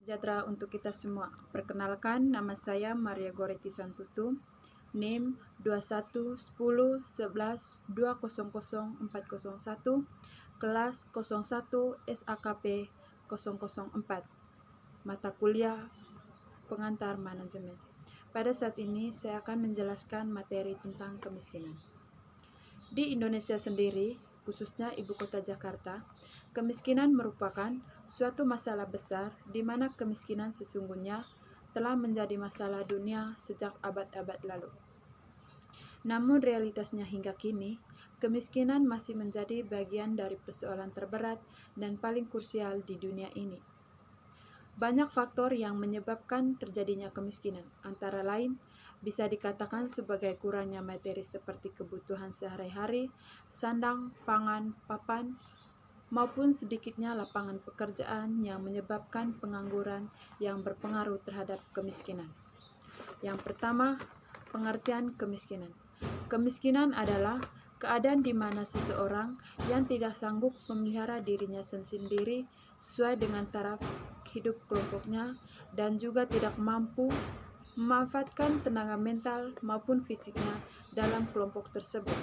Sejahtera untuk kita semua. Perkenalkan, nama saya Maria Goreti Santutu, NIM 211011200401, kelas 01 SAKP 004, mata kuliah pengantar manajemen. Pada saat ini, saya akan menjelaskan materi tentang kemiskinan. Di Indonesia sendiri, khususnya ibu kota Jakarta, kemiskinan merupakan suatu masalah besar di mana kemiskinan sesungguhnya telah menjadi masalah dunia sejak abad-abad lalu. Namun realitasnya hingga kini, kemiskinan masih menjadi bagian dari persoalan terberat dan paling krusial di dunia ini. Banyak faktor yang menyebabkan terjadinya kemiskinan, antara lain bisa dikatakan sebagai kurangnya materi seperti kebutuhan sehari-hari, sandang, pangan, papan, maupun sedikitnya lapangan pekerjaan yang menyebabkan pengangguran yang berpengaruh terhadap kemiskinan. Yang pertama, pengertian kemiskinan. Kemiskinan adalah keadaan di mana seseorang yang tidak sanggup memelihara dirinya sendiri sesuai dengan taraf hidup kelompoknya dan juga tidak mampu memanfaatkan tenaga mental maupun fisiknya dalam kelompok tersebut.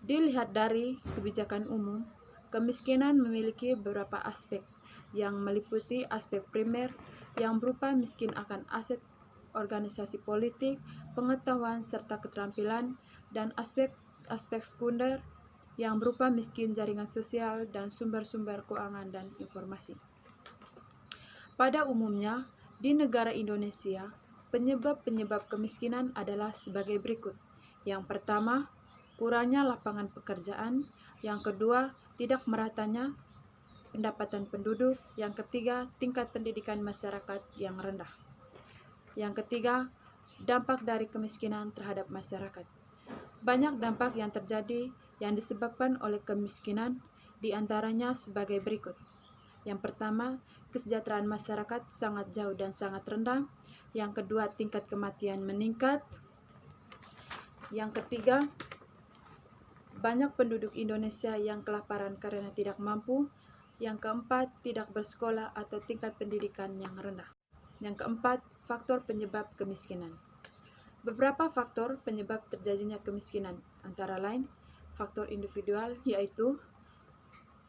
Dilihat dari kebijakan umum, kemiskinan memiliki beberapa aspek yang meliputi aspek primer yang berupa miskin akan aset organisasi politik, pengetahuan serta keterampilan, dan aspek sekunder yang berupa miskin jaringan sosial dan sumber-sumber keuangan dan informasi. Pada umumnya, di negara Indonesia, penyebab-penyebab kemiskinan adalah sebagai berikut. Yang pertama, kurangnya lapangan pekerjaan. Yang kedua, tidak meratanya pendapatan penduduk. Yang ketiga, tingkat pendidikan masyarakat yang rendah. Yang ketiga, dampak dari kemiskinan terhadap masyarakat. Banyak dampak yang terjadi yang disebabkan oleh kemiskinan, diantaranya sebagai berikut. Yang pertama, kesejahteraan masyarakat sangat jauh dan sangat rendah. Yang kedua, tingkat kematian meningkat. Yang ketiga, banyak penduduk Indonesia yang kelaparan karena tidak mampu. Yang keempat, tidak bersekolah atau tingkat pendidikan yang rendah. Yang keempat, faktor penyebab kemiskinan. Beberapa faktor penyebab terjadinya kemiskinan, antara lain faktor individual, yaitu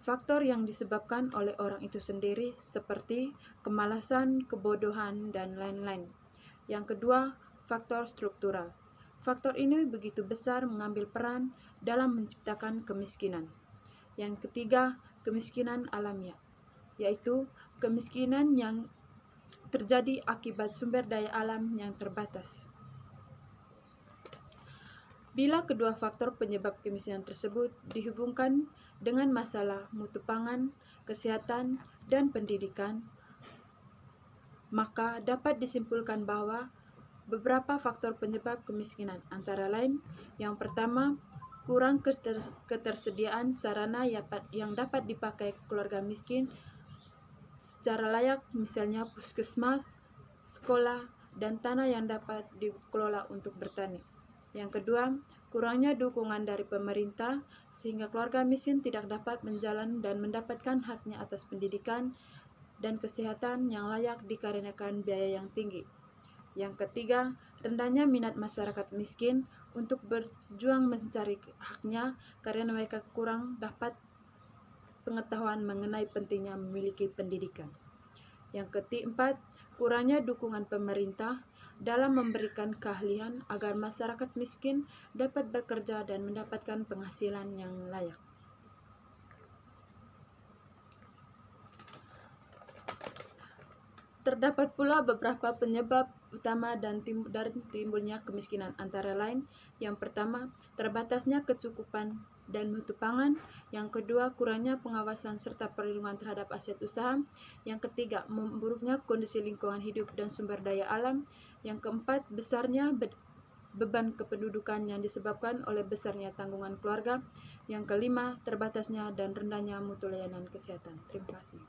faktor yang disebabkan oleh orang itu sendiri seperti kemalasan, kebodohan, dan lain-lain. Yang kedua, faktor struktural. Faktor ini begitu besar mengambil peran dalam menciptakan kemiskinan. Yang ketiga, kemiskinan alamiah, yaitu kemiskinan yang terjadi akibat sumber daya alam yang terbatas. Bila kedua faktor penyebab kemiskinan tersebut dihubungkan dengan masalah mutu pangan, kesehatan, dan pendidikan, maka dapat disimpulkan bahwa beberapa faktor penyebab kemiskinan, antara lain yang pertama, kurang ketersediaan sarana yang dapat dipakai keluarga miskin secara layak, misalnya puskesmas, sekolah, dan tanah yang dapat dikelola untuk bertani. Yang kedua, kurangnya dukungan dari pemerintah sehingga keluarga miskin tidak dapat menjalankan dan mendapatkan haknya atas pendidikan dan kesehatan yang layak dikarenakan biaya yang tinggi. Yang ketiga, rendahnya minat masyarakat miskin untuk berjuang mencari haknya karena mereka kurang dapat pengetahuan mengenai pentingnya memiliki pendidikan. Yang keempat, kurangnya dukungan pemerintah dalam memberikan keahlian agar masyarakat miskin dapat bekerja dan mendapatkan penghasilan yang layak. Terdapat pula beberapa penyebab utama dan timbulnya kemiskinan, antara lain yang pertama, terbatasnya kecukupan dan mutu pangan. Yang kedua, kurangnya pengawasan serta perlindungan terhadap aset usaha. Yang ketiga, memburuknya kondisi lingkungan hidup dan sumber daya alam. Yang keempat, besarnya beban kependudukan yang disebabkan oleh besarnya tanggungan keluarga. Yang kelima, terbatasnya dan rendahnya mutu layanan kesehatan. Terima kasih.